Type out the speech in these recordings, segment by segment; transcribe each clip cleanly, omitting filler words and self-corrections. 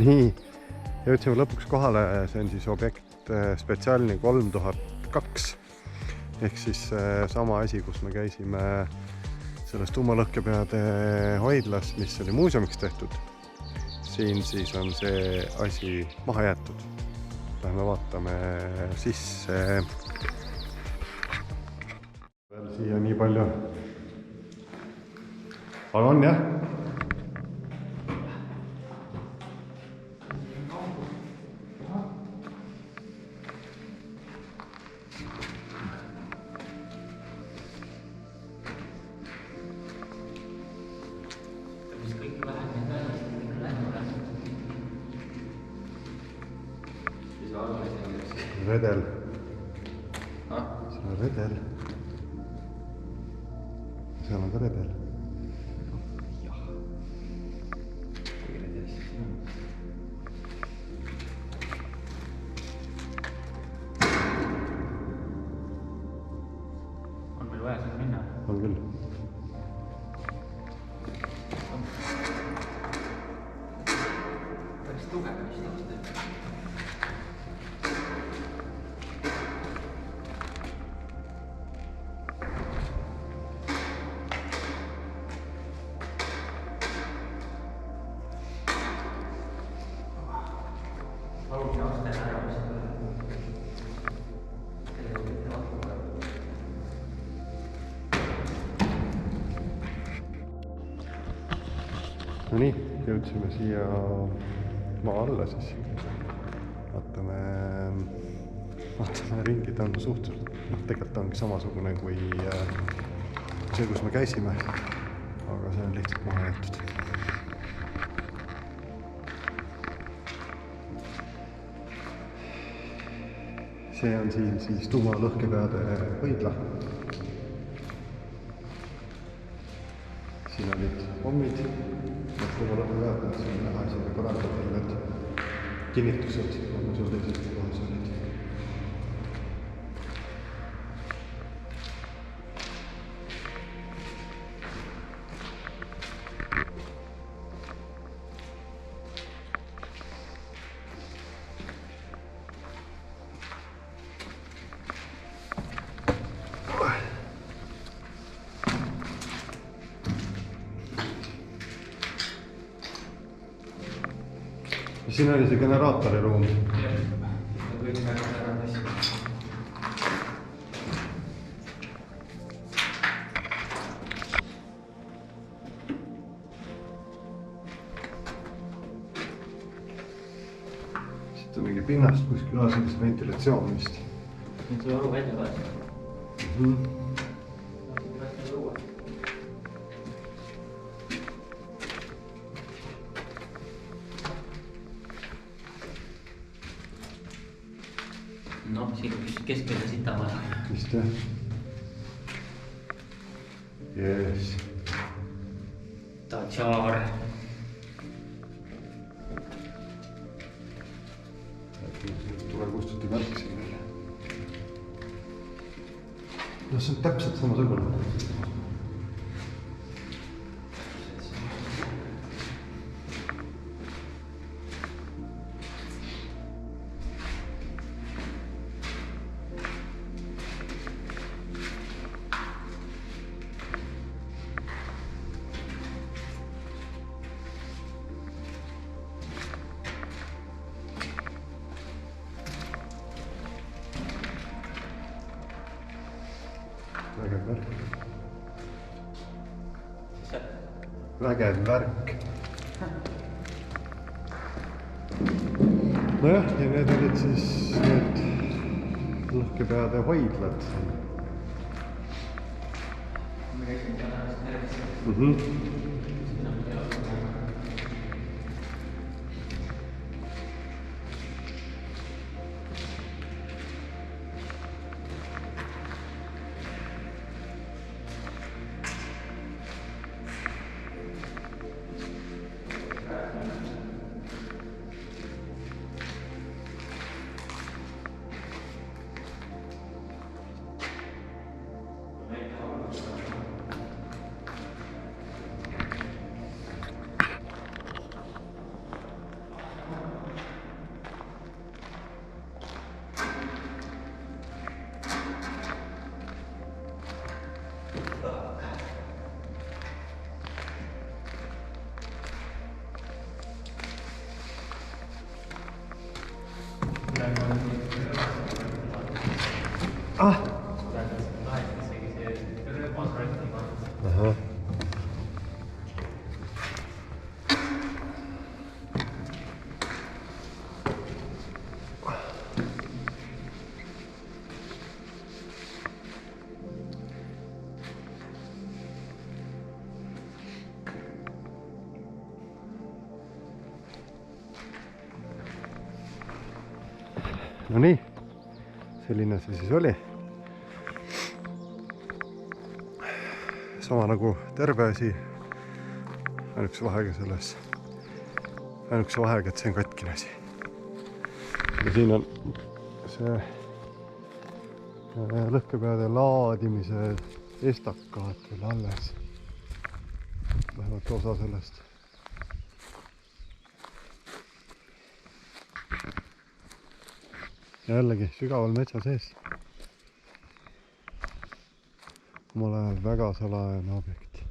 Nii, jõudsime lõpuks kohale, see on siis objekt spetsiaalne 3002 ehk siis sama asi, kus me käisime selles tuumalõhkepeade hoidlas, mis oli muuseumiks tehtud. Siin siis on see asi maha jäetud. Lähme vaatame sisse. Veel siia nii palju. Aga on jah? Redel. See on redel. Seal on ka redel. Jah. Kui redel siis on. On meil vaja sinna minna? On küll. Päris tugev vist on seda. No nii, jõudsime siia maa alla siis. Vaatame ringi, ta on suhteliselt, tegelikult ta ongi samasugune kui see, kus me käisime, aga see on lihtsalt maha jäetud. See on siin siis tuumalõhkepeade hoidla. Siin olid pommid, tuumalõhkepead, siin on näha isegi põrandatel need kinnitused, on seal teises kohas olid. Siin oli see generaatori ruum. Siit on mingi pinnast kuskil aasendis ventilatsioon vist. Nüüd see õru välja vaadata. Noh, siin keskpeale sita vaja. Vist jah. Jees. Tatšaar. Tule kustuti märk siin veel. No see on täpselt samasugune. Vägev värk. Vägev värk. Nojah, ja need olid siis need lõhkepeade hoidlad. Me käisime tänast järjest. Ah! Ahah. No nii, selline see siis oli. Sama nagu terve asi, ainukese vahega, et see on katkine asi. Ja siin on see lõhkepeade laadimise estakaat veel alles. Vähemalt osa sellest. Jällegi sügaval metsa sees. Omal ajal väga salajane objekt.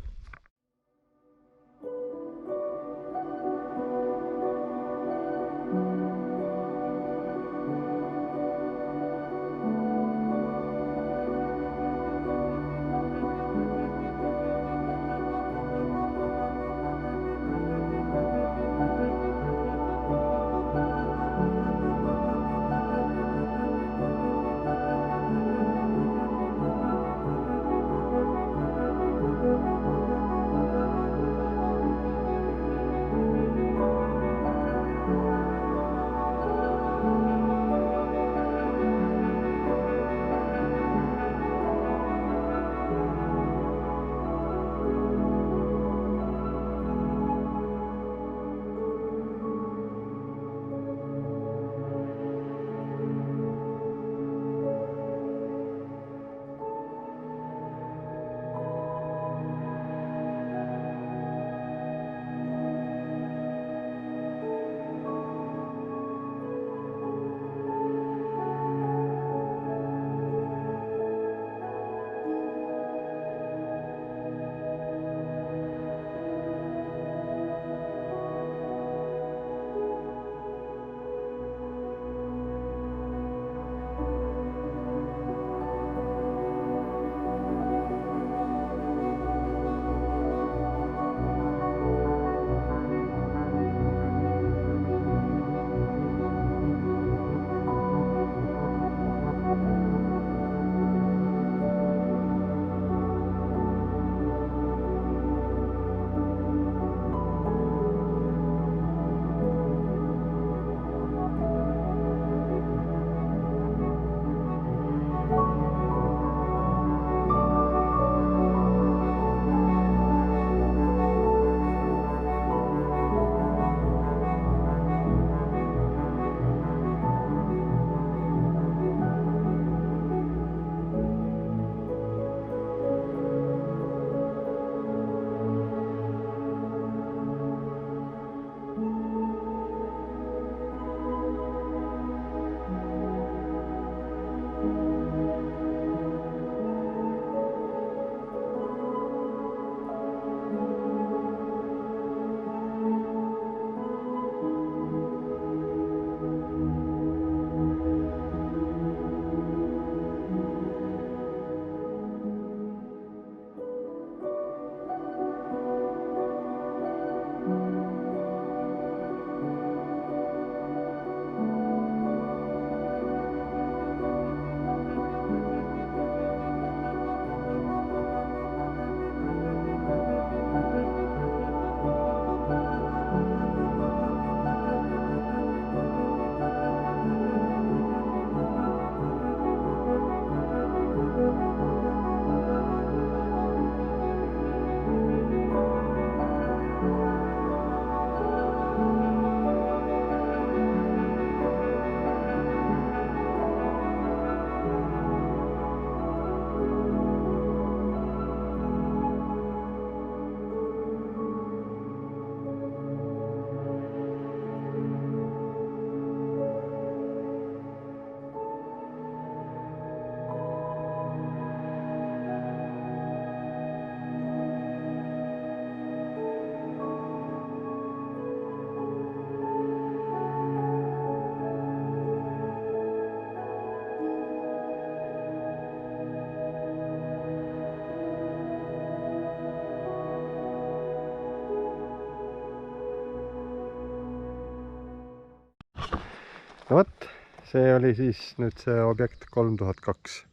no vot, see oli siis nüüd see objekt 3002.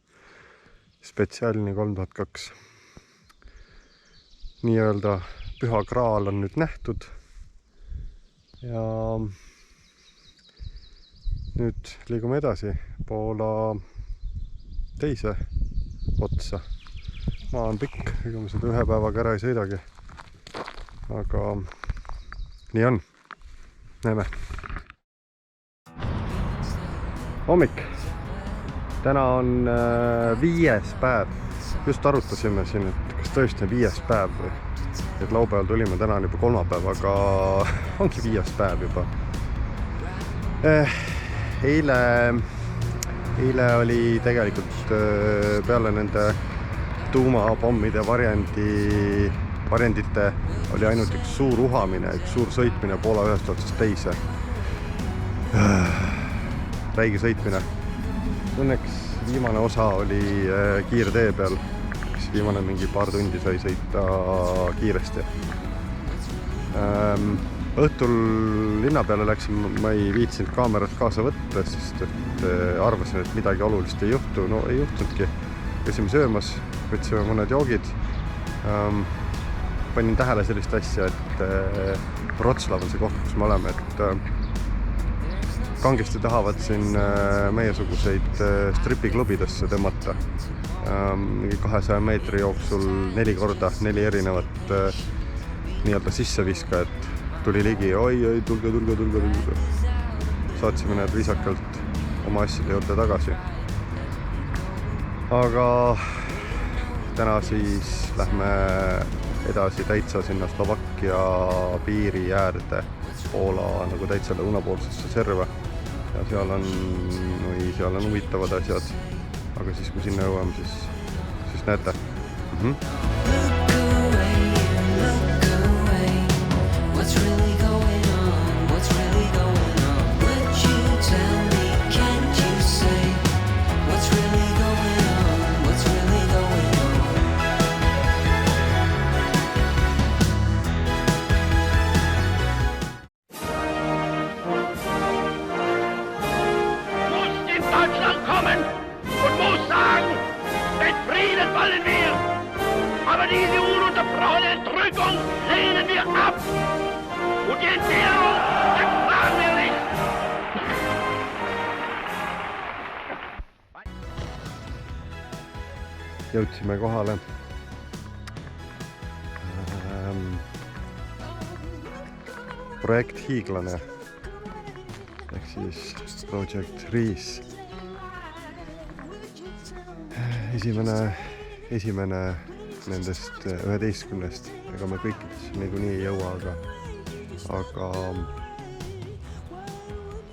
Spetsiaalne 3002. Nii-öelda püha kraal on nüüd nähtud. Ja nüüd liigume edasi Poola teise otsa. Maa on pikk, ega me seda ühe päevaga ära ei sõidagi. Aga nii on. Näeme. Hommik. Täna on 5. päev. Just arutasime siin, et kas tõesti 5. päev või. Et laupäeval tulime, täna on juba kolmapäev, aga ongi 5. päev juba. Eile oli tegelikult peale nende tuumapommide varjendite oli ainult üks suur uhamine, üks suur sõitmine Poola ühest otsast teise. Räige sõitmine. Õnneks viimane osa oli kiirtee peal. Viimane mingi paar tundi sai sõita kiiresti. Õhtul linna peale läksin, ma ei viitsinud kaamerat kaasa võtta, sest et arvasin, et midagi olulist ei juhtu. No ei juhtunudki. Käisime söömas, võtsime mõned joogid. Panin tähele sellist asja, et Wroclaw on see koht, kus me oleme, et kangesti tahavad siin meiesuguseid stripiklubidesse tõmmata. Mingi 200 meetri jooksul 4 korda, 4 erinevat nii-öelda sisseviskajat tuli ligi. Oi, tulge. Saatsime need viisakalt oma asjade juurde tagasi. Aga täna siis lähme edasi täitsa sinna Slovakkia piiri äärde Poola nagu täitsa lõunapoolsesse serva. Ja seal on huvitavad asjad. Aga siis kui sinna jõuame, siis näete. Jõudsime kohale. Projekt Hiiglane ehk siis Project Riis. Esimene nendest 11. Ega me kõikidesse niikuinii ei jõua, aga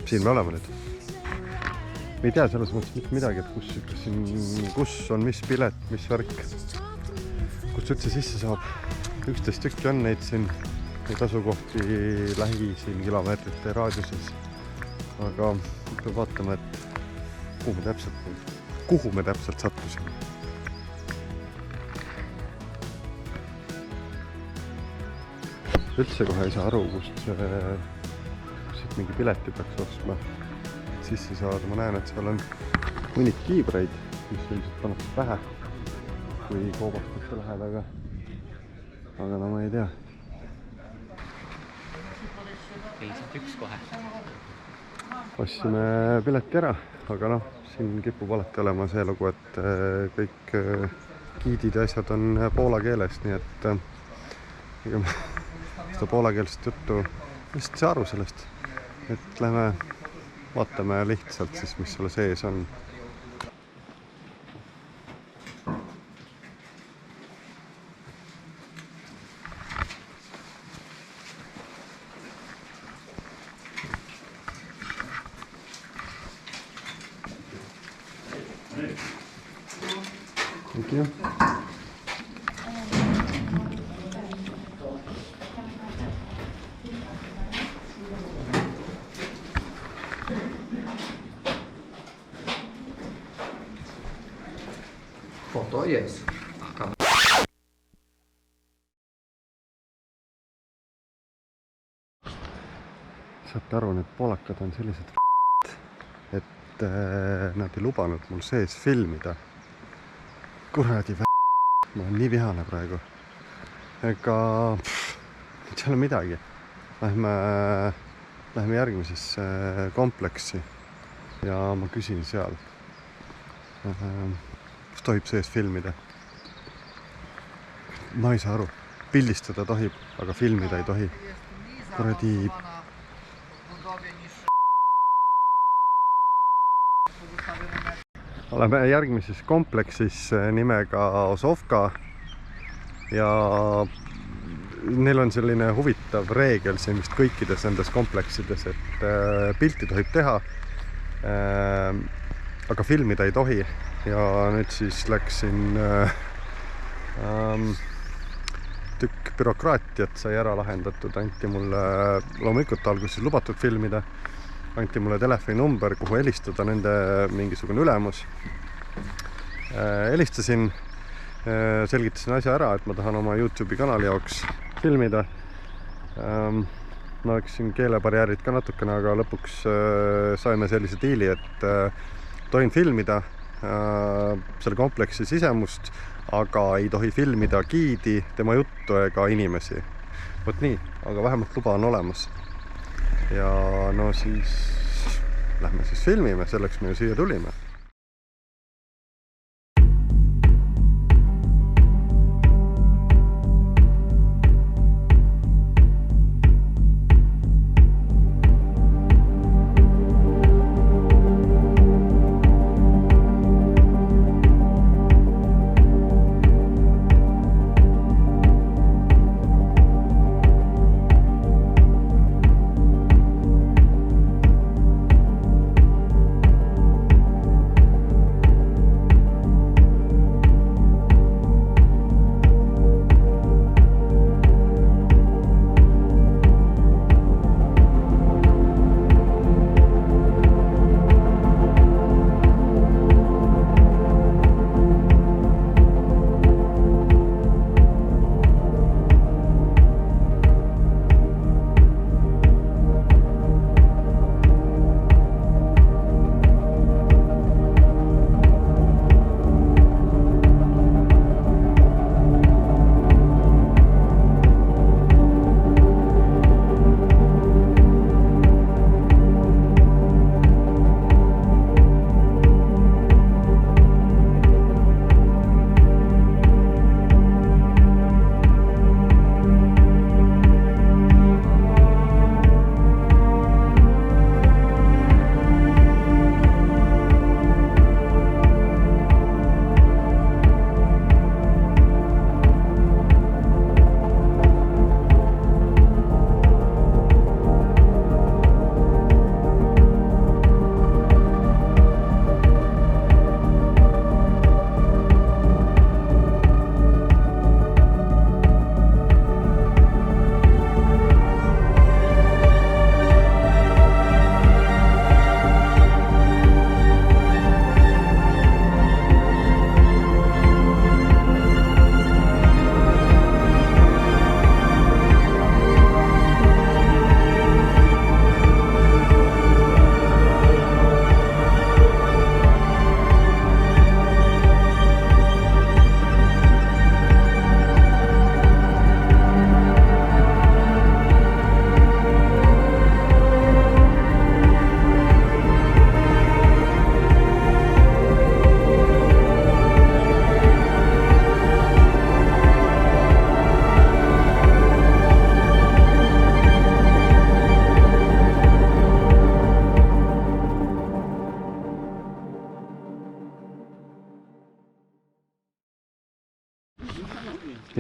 siin me oleme nüüd. Me ei tea selles mõttes mitte midagi, et kus on mis pilet, mis värk, kus üldse sisse saab. 11 tükki on neid siin, neid asukohti lähi siin kilomeetrite raadiuses. Aga peab vaatama, et kuhu me täpselt sattusime. Üldse kohe ei saa aru, kust mingi pileti peaks ostma. Sisse saada. Ma näen, et seal on mõnid kiibreid, mis ilmselt pannakse pähe, kui koobastakse lähed, aga no ma ei tea. Piisab üks kohe. Ostsime pileti ära, aga noh, siin kipub alati olema see lugu, et kõik giidid ja asjad on poola keeles, nii et ega seda poolakeelset juttu vist saa aru sellest, et lähme vaatame lihtsalt siis, mis selle sees on. Thank you. Foto jest. Saate aru, need poolakad on sellised nad ei lubanud mul sees filmida. Kuradi ma olen nii vihane praegu. Ega ei ole midagi. Lähme järgmisesse kompleksi ja ma küsin seal, kas tohib sees filmida. Ma ei saa aru. Pildistada tohib, aga filmida ei tohi. Kuradi... Oleme järgmises kompleksis nimega Osovka ja neil on selline huvitav reegel siin vist kõikides nendes kompleksides, et pilti tohib teha, aga filmida ei tohi. Ja nüüd siis läksin tükk bürokraatiat sai ära lahendatud, anti mulle loomulikult alguses lubatud filmida, anti mulle telefoninumber, kuhu helistada, nende mingisugune ülemus. Helistasin, selgitasin asja ära, et ma tahan oma YouTube'i kanali jaoks filmida. Ma läksin keelebarjäärid ka natukene, aga lõpuks saime sellise diili, et tohin filmida selle kompleksi sisemust, aga ei tohi filmida giidi, tema juttu ega inimesi. Vot nii, aga vähemalt luba on olemas. Ja no siis lähme siis filmime, selleks me ju siia tulime.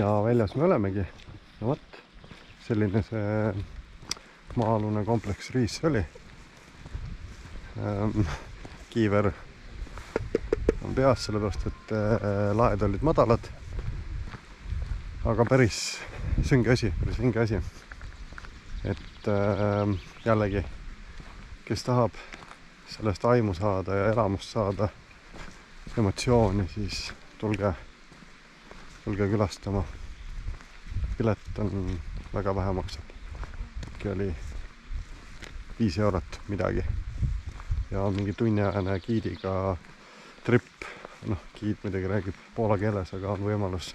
Ja väljas me olemegi. No võt, selline see maa-alune kompleks Riis oli. Kiiver on peas, sellepärast et laed olid madalad. Aga päris sünge asi, päris vinge asi. Et jällegi, kes tahab sellest aimu saada ja elamust saada, emotsiooni, siis tulge külastama. Pilet on väga vähe maksab. Äkki oli 5 eurot midagi. ja mingi tunniajane giidiga trip. Noh, giid muidugi räägib poola keeles, aga on võimalus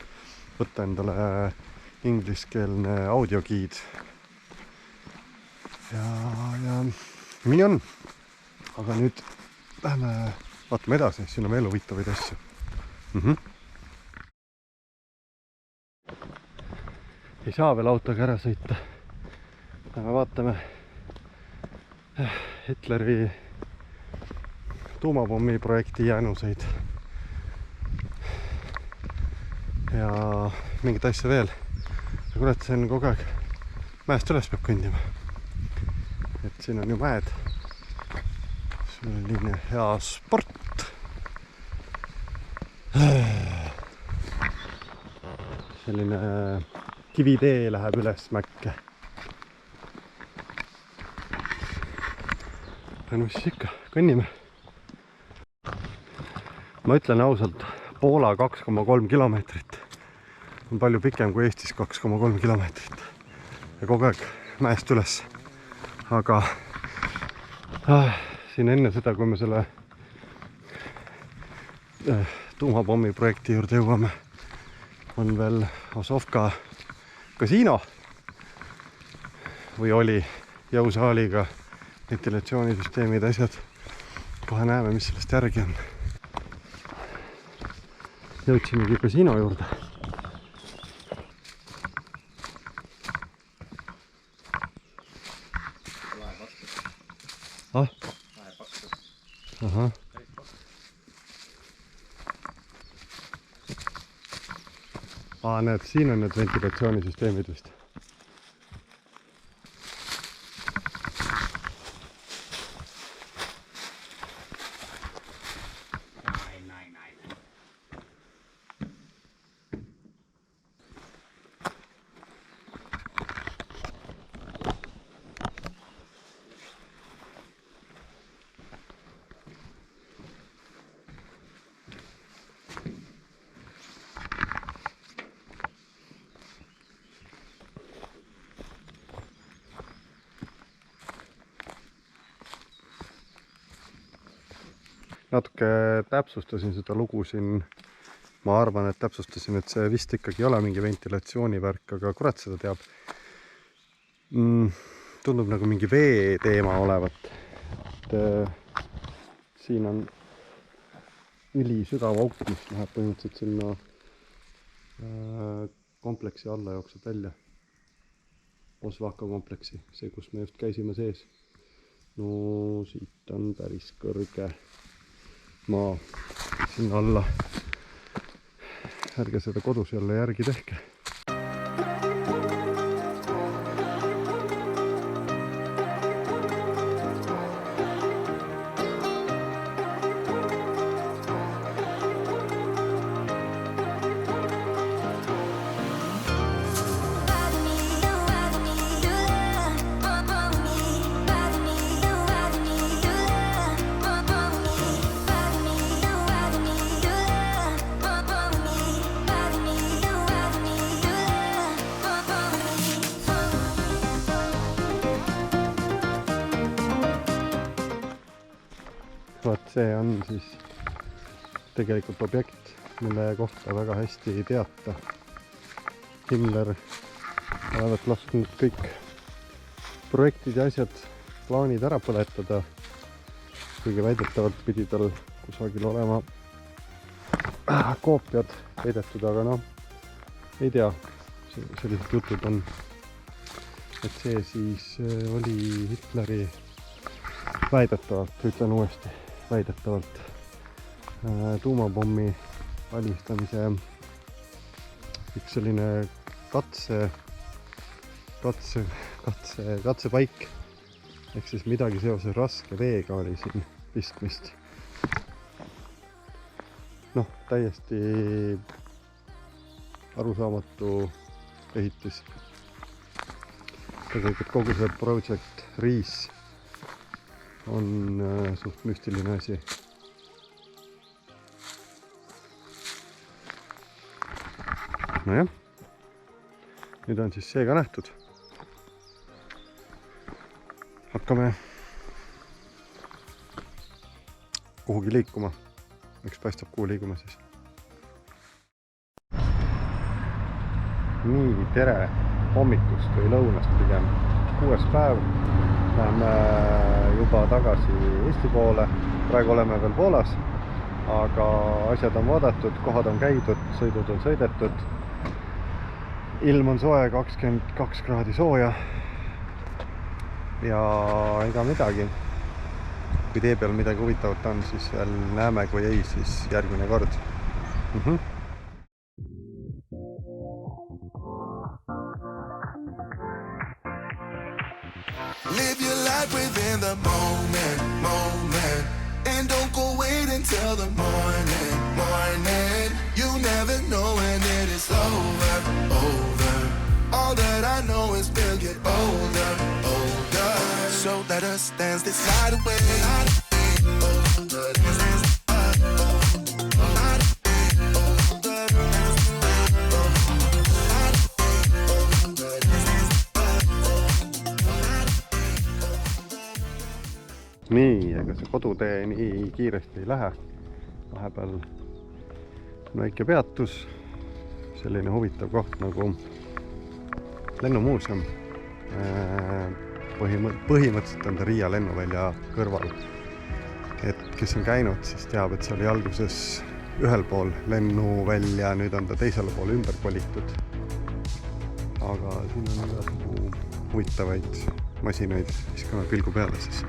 võtta endale ingliskeelne audiogiid. Ja nii on. Aga nüüd lähme vaatame edasi, siin on veel huvitavaid asju. Ei saa veel autoga ära sõita. Aga vaatame Hitleri tuumapommi projekti jäänuseid ja mingit asja veel. Ja kurat, see on kogu aeg mäest üles peab kõndima. Et siin on ju mäed. Selline hea sport. Selline kivitee läheb üles mäkke. Ja no siis ikka, kõnnime. Ma ütlen ausalt, Poola 2,3 kilomeetrit on palju pikem kui Eestis 2,3 kilomeetrit. Ja kogu aeg mäest üles. Aga siin enne seda, kui me selle tuumapommi projekti juurde jõuame, on veel Osovka kasiino või oli jõusaaliga ventilatsioonisüsteemid, asjad. Kohe näeme, mis sellest järgi on. Jõudsimegi kasiino juurde. Ahah. Näed, siin on need ventilatsioonisüsteemid vist. Natuke täpsustasin seda lugu siin. Ma arvan, et täpsustasin, et see vist ikkagi ei ole mingi ventilatsioonivärk, aga kurat seda teab. Tundub nagu mingi vee teema olevat. Siin on üli sügav auk, mis läheb põhimõtteliselt sinna kompleksi alla jookseb välja. Osvaka kompleksi, see kus me just käisime sees. No siit on päris kõrge maa sinna alla. Ärge seda kodus jälle järgi tehke. Vaat see on siis tegelikult objekt, mille kohta väga hästi ei teata. Himmler olevat lasknud kõik projektid ja asjad, plaanid ära põletada. Kuigi väidetavalt pidi tal kusagil olema koopiad heidetud, aga noh, ei tea, sellised jutud on. Et see siis oli Hitleri väidetavalt, ütlen uuesti, väidetavalt tuumapommi valmistamise üks selline katsepaik. Ehk siis midagi seoses raske veega oli siin pistmist. Noh, täiesti arusaamatu ehitis. Tegelikult kogu see project Riis on suht müstiline asi. Nojah, nüüd on siis see ka nähtud. kuhugi liikuma. Eks paistab, kuhu liiguma siis. Nii, tere hommikust või lõunast pigem. 6. päev. Läheme juba tagasi Eesti poole. Praegu oleme veel Poolas, aga asjad on vaadatud, kohad on käidud, sõidud on sõidetud. Ilm on soe, 22 kraadi sooja. Ja ega midagi. Kui tee peal midagi huvitavat on, siis veel näeme, kui ei, siis järgmine kord. Live your life within the moment, and don't go wait until the morning. You never know when it is over. All that I know is we'll get older. So let us dance this night away. Nii, ega see kodutee nii kiiresti ei lähe. Vahepeal on väike peatus, selline huvitav koht nagu lennumuuseum. Põhimõtteliselt on ta Riia lennuvälja kõrval. Et kes on käinud, siis teab, et see oli alguses ühel pool lennuvälja, nüüd on ta teisele poole ümber kolitud. Aga siin on igasugu huvitavaid masinaid, viskame pilgu peale siis.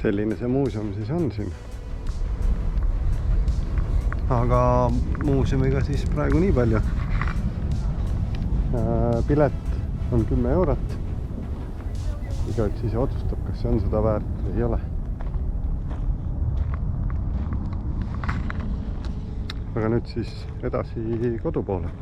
Selline see muuseum siis on siin. Aga muuseumiga siis praegu nii palju. Pilet on 10 eurot. Igaüks ise otsustab, kas see on seda väärt või ei ole. Aga nüüd siis edasi kodu poole.